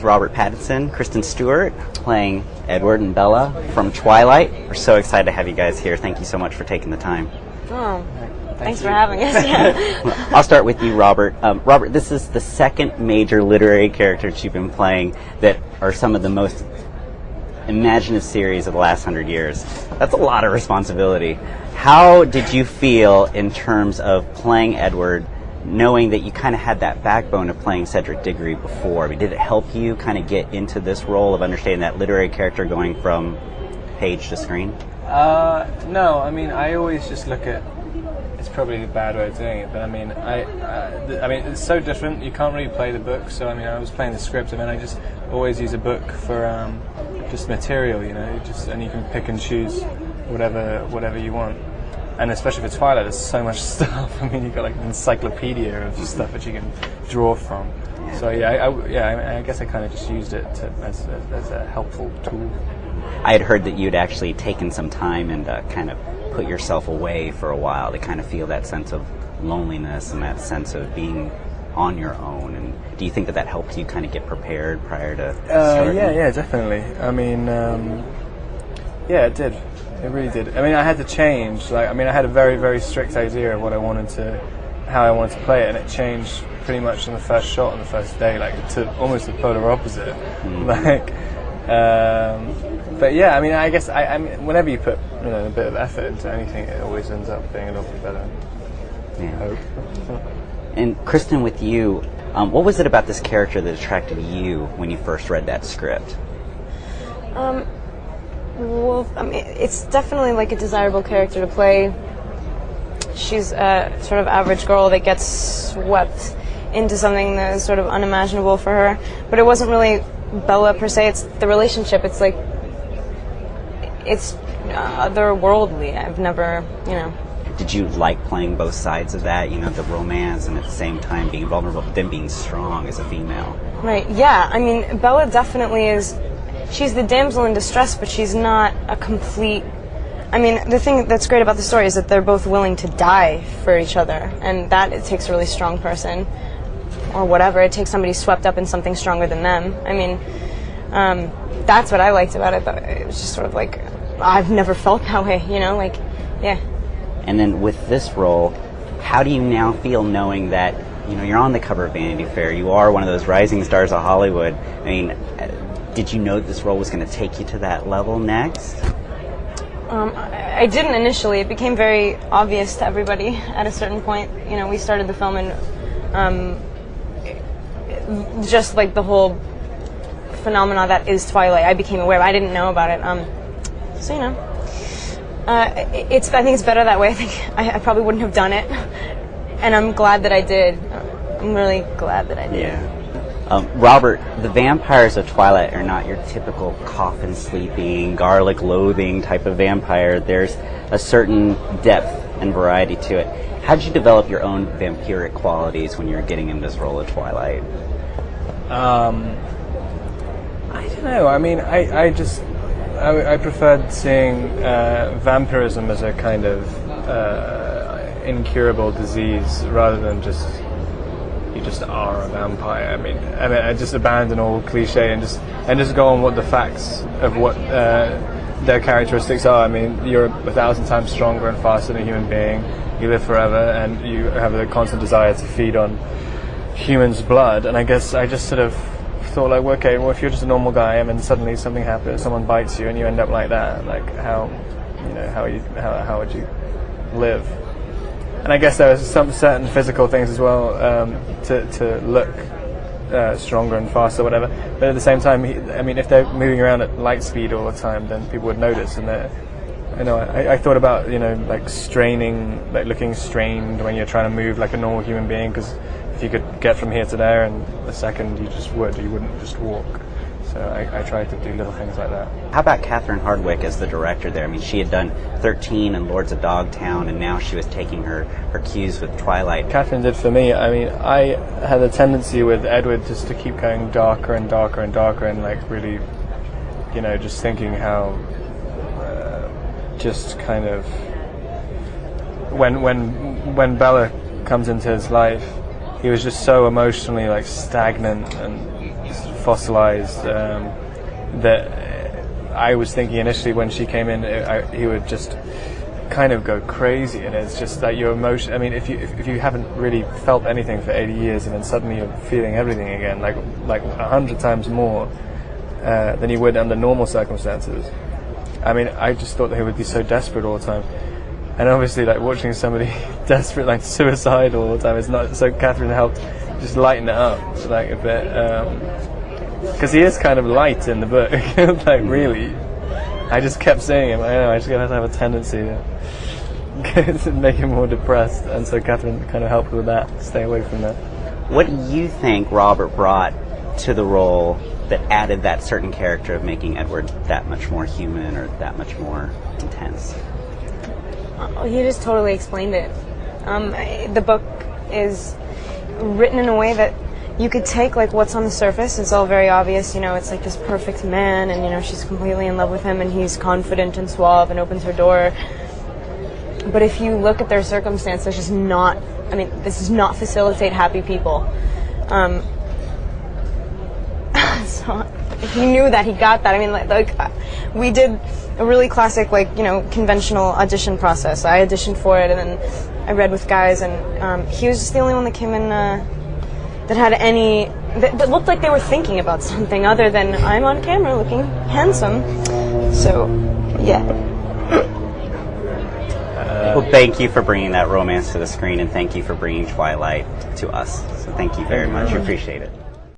Robert Pattinson, Kristen Stewart, playing Edward and Bella from Twilight. We're so excited to have you guys here. Thank you so much for taking the time. Oh, thanks for having us. Well, I'll start with you, Robert. Robert, this is the second major literary character that you've been playing that are some of the most imaginative series of the last 100 years. That's a lot of responsibility. How did you feel in terms of playing Edward, knowing that you kind of had that backbone of playing Cedric Diggory before? I mean, did it help you kind of get into this role of understanding that literary character going from page to screen? No, I mean, I always just look at, it's probably a bad way of doing it, but I mean, I mean, it's so different. You can't really play the book, so I mean, I was playing the script. I mean, I just always use a book for just material, you know, and you can pick and choose whatever you want. And especially for Twilight, there's so much stuff. I mean, you've got like an encyclopedia of stuff that you can draw from. So I guess I kind of just used it as a helpful tool. I had heard that you'd actually taken some time and kind of put yourself away for a while to kind of feel that sense of loneliness and that sense of being on your own. And do you think that helped you kind of get prepared prior to starting? Yeah, definitely. I mean, yeah, it did. It really did. I mean, I had to change. Like, I mean, I had a very, very strict idea of how I wanted to play it, and it changed pretty much in the first shot on the first day, like to almost the polar opposite. Like, but yeah, I mean, I guess I mean, whenever you put a bit of effort into anything, it always ends up being a little bit better. Yeah. I hope. And Kristen, with you, what was it about this character that attracted you when you first read that script? Well, I mean, it's definitely like a desirable character to play. She's a sort of average girl that gets swept into something that is sort of unimaginable for her. But it wasn't really Bella per se, it's the relationship. It's like, it's otherworldly. I've never, Did you like playing both sides of that? The romance and at the same time being vulnerable, but then being strong as a female? Right, yeah. I mean, Bella definitely is. She's the damsel in distress, but she's not a complete... I mean, the thing that's great about the story is that they're both willing to die for each other, and that it takes a really strong person, or whatever. It takes somebody swept up in something stronger than them. I mean, that's what I liked about it. It was just sort of like, I've never felt that way, like, yeah. And then with this role, how do you now feel knowing that, you're on the cover of Vanity Fair, you are one of those rising stars of Hollywood? I mean, did you know this role was going to take you to that level next? I didn't initially. It became very obvious to everybody at a certain point. We started the film and just like the whole phenomena that is Twilight, I became aware of. I didn't know about it. So, I think it's better that way. I think I probably wouldn't have done it. And I'm glad that I did. I'm really glad that I did. Yeah. Robert, the vampires of Twilight are not your typical coffin-sleeping, garlic-loathing type of vampire. There's a certain depth and variety to it. How did you develop your own vampiric qualities when you were getting in this role of Twilight? I don't know. I mean, I preferred seeing vampirism as a kind of incurable disease rather than just you just are a vampire. I mean, I just abandon all cliche and just go on what the facts of what their characteristics are. I mean, you're 1,000 times stronger and faster than a human being. You live forever, and you have a constant desire to feed on humans' blood. And I guess I just sort of thought, like, okay, well, if you're just a normal guy and then suddenly something happens, someone bites you, and you end up like that, like how would you live? And I guess there are some certain physical things as well to look stronger and faster, whatever. But at the same time, I mean, if they're moving around at light speed all the time, then people would notice. And I thought about like straining, like looking strained when you're trying to move like a normal human being, because if you could get from here to there in a second, you wouldn't just walk. So I tried to do little things like that. How about Catherine Hardwicke as the director there? I mean, she had done 13 and Lords of Dogtown, and now she was taking her cues with Twilight. Catherine did for me. I mean, I had a tendency with Edward just to keep going darker and darker and darker, and like really, just thinking how just kind of when Bella comes into his life, he was just so emotionally like stagnant and fossilized, that I was thinking initially when she came in, he would just kind of go crazy, and it's just that your emotion. I mean, if you haven't really felt anything for 80 years, and then suddenly you're feeling everything again, like 100 times more than you would under normal circumstances. I mean, I just thought they would be so desperate all the time, and obviously, like watching somebody desperate, like suicide all the time, is not. So Catherine helped just lighten it up, like a bit, because he is kind of light in the book, like really. I just kept saying him. I know. I just have to have a tendency to make him more depressed, and so Catherine kind of helped with that. Stay away from that. What do you think Robert brought to the role that added that certain character of making Edward that much more human or that much more intense? He just totally explained it. The book is written in a way that you could take like what's on the surface. It's all very obvious, it's like this perfect man, and she's completely in love with him, and he's confident and suave and opens her door. But if you look at their circumstance, this does not facilitate happy people. So he knew that, he got that. I mean, like we did a really classic, conventional audition process. I auditioned for it, and then I read with guys, and he was just the only one that came in that had that looked like they were thinking about something other than I'm on camera looking handsome. So, yeah. Well, thank you for bringing that romance to the screen, and thank you for bringing Twilight to us. So thank you very much. We appreciate it.